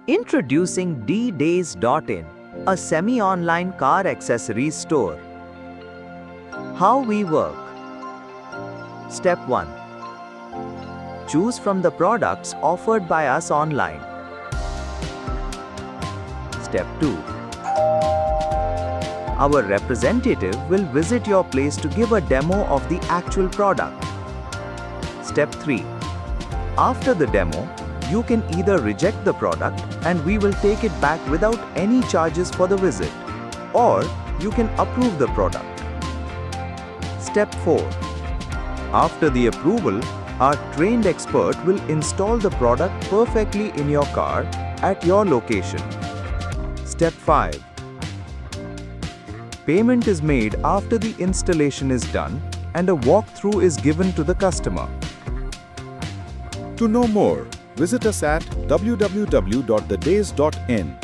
Introducing ddays.in, a semi-online car accessories store. How we work. Step 1. Choose from the products offered by us online. Step 2. Our representative will visit your place to give a demo of the actual product. Step 3. After the demo, you can either reject the product and we will take it back without any charges for the visit, or you can approve the product. Step 4. After the approval, our trained expert will install the product perfectly in your car at your location. Step 5. Payment is made after the installation is done and a walkthrough is given to the customer. To know more, visit us at www.thedays.in.